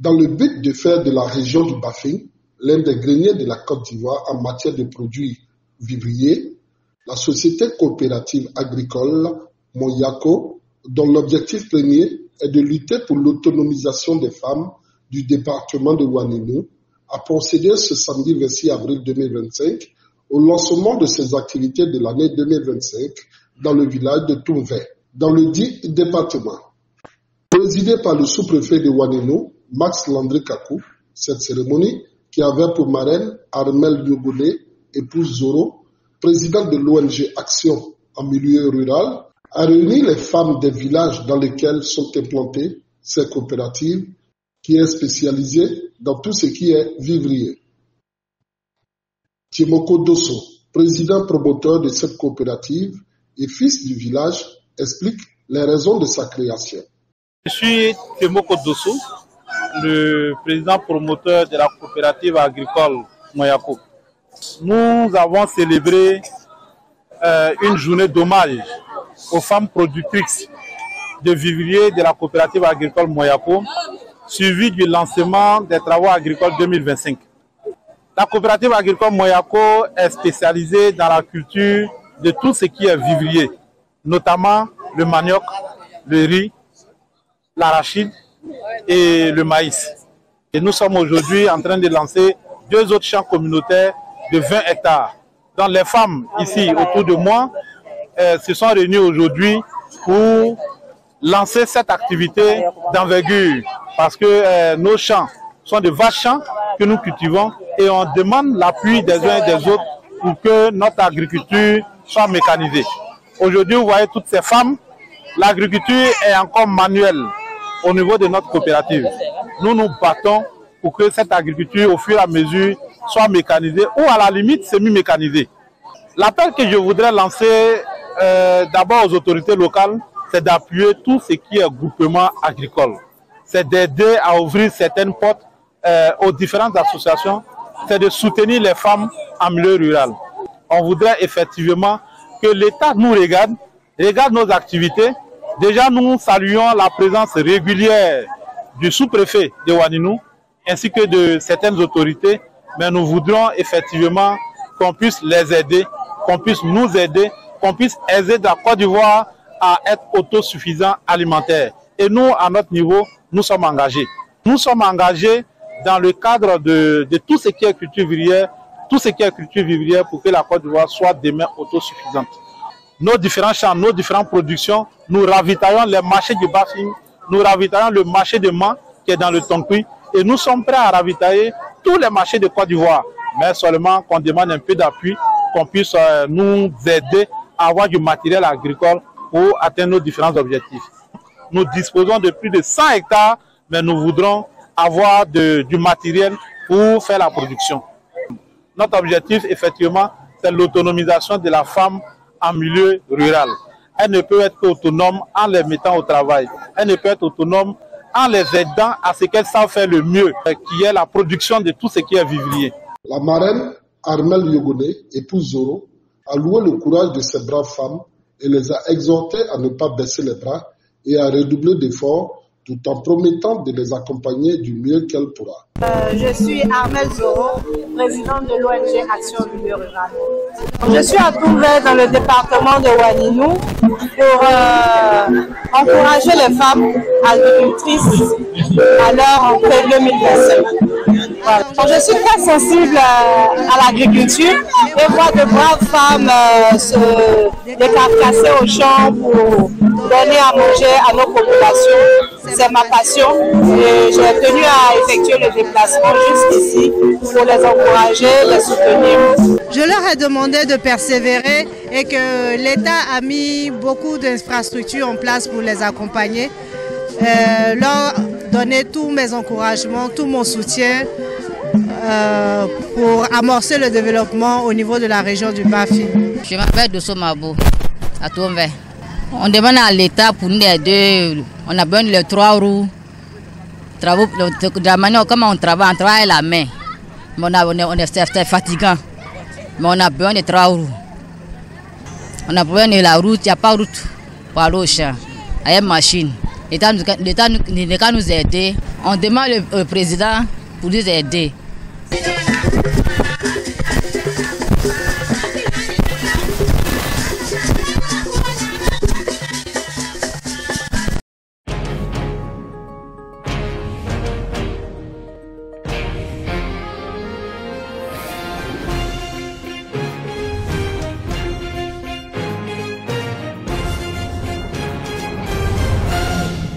Dans le but de faire de la région du Bafing l'un des greniers de la Côte d'Ivoire en matière de produits vivriers, la société coopérative agricole Moyako, dont l'objectif premier est de lutter pour l'autonomisation des femmes du département de Ouanénou, a procédé ce samedi 26 avril 2025 au lancement de ses activités de l'année 2025 dans le village de Toumvé, dans le dit département. Présidée par le sous-préfet de Ouanénou, Max Landry Kakou, cette cérémonie, qui avait pour marraine Armel Yogone, épouse Zoro, présidente de l'ONG Action en milieu rural, a réuni les femmes des villages dans lesquels sont implantées ces coopératives, qui est spécialisée dans tout ce qui est vivrier. Timoko Dosso, président promoteur de cette coopérative et fils du village, explique les raisons de sa création. Je suis Timoko Dosso, le président promoteur de la coopérative agricole Moyako. Nous avons célébré une journée d'hommage aux femmes productrices de vivriers de la coopérative agricole Moyako, suivi du lancement des travaux agricoles 2025. La coopérative agricole Moyako est spécialisée dans la culture de tout ce qui est vivrier, notamment le manioc, le riz, l'arachide et le maïs. Et nous sommes aujourd'hui en train de lancer 2 autres champs communautaires de 20 hectares. Donc les femmes ici autour de moi se sont réunies aujourd'hui pour lancer cette activité d'envergure parce que nos champs sont de vastes champs que nous cultivons et on demande l'appui des uns et des autres pour que notre agriculture soit mécanisée. Aujourd'hui, vous voyez toutes ces femmes, l'agriculture est encore manuelle au niveau de notre coopérative. Nous nous battons pour que cette agriculture, au fur et à mesure, soit mécanisée ou à la limite semi-mécanisée. L'appel que je voudrais lancer d'abord aux autorités locales, c'est d'appuyer tout ce qui est groupement agricole. C'est d'aider à ouvrir certaines portes aux différentes associations. C'est de soutenir les femmes en milieu rural. On voudrait effectivement que l'État nous regarde nos activités. Déjà, nous saluons la présence régulière du sous-préfet de Ouanénou ainsi que de certaines autorités, mais nous voudrons effectivement qu'on puisse les aider, qu'on puisse nous aider, qu'on puisse aider la Côte d'Ivoire à être autosuffisant alimentaire. Et nous, à notre niveau, nous sommes engagés. Nous sommes engagés dans le cadre de tout ce qui est culture vivrière, pour que la Côte d'Ivoire soit demain autosuffisante. Nos différents champs, nos différentes productions, nous ravitaillons les marchés du Bafing, nous ravitaillons le marché de Man qui est dans le Tonkoui et nous sommes prêts à ravitailler tous les marchés de Côte d'Ivoire, mais seulement qu'on demande un peu d'appui, qu'on puisse nous aider à avoir du matériel agricole pour atteindre nos différents objectifs. Nous disposons de plus de 100 hectares, mais nous voudrons avoir du matériel pour faire la production. Notre objectif, effectivement, c'est l'autonomisation de la femme en milieu rural. Elle ne peut être autonome en les mettant au travail. Elle ne peut être autonome en les aidant à ce qu'elles savent faire le mieux, qui est la production de tout ce qui est vivrier. La marraine Armel Yogone, épouse Zoro, a loué le courage de ces braves femmes et les a exhortées à ne pas baisser les bras et à redoubler d'efforts tout en promettant de les accompagner du mieux qu'elle pourra. Je suis Armel Zoro, présidente de l'ONG Action Milieu Rural. Je suis à Toumvé dans le département de Ouanénou pour encourager les femmes agricultrices à leur rentrée 2025. Voilà. Je suis très sensible à l'agriculture et vois de braves femmes se décarcasser au champ pour donner à manger à nos populations. C'est ma passion et j'ai tenu à effectuer le déplacement jusqu'ici pour les encourager, les soutenir. Je leur ai demandé de persévérer et que l'État a mis beaucoup d'infrastructures en place pour les accompagner. Leur donner tous mes encouragements, tout mon soutien pour amorcer le développement au niveau de la région du Bafing. Je m'appelle Dosso Mabo, à Toumvé. On demande à l'État pour nous aider. On a besoin de 3 roues. De la manière comment on travaille la main. C'est fatigant. Mais on a besoin de 3 roues. On a besoin de la route, il n'y a pas de route pour aller au champ. Il y a une machine. l'État n'est qu'à nous aider. On demande au président pour nous aider.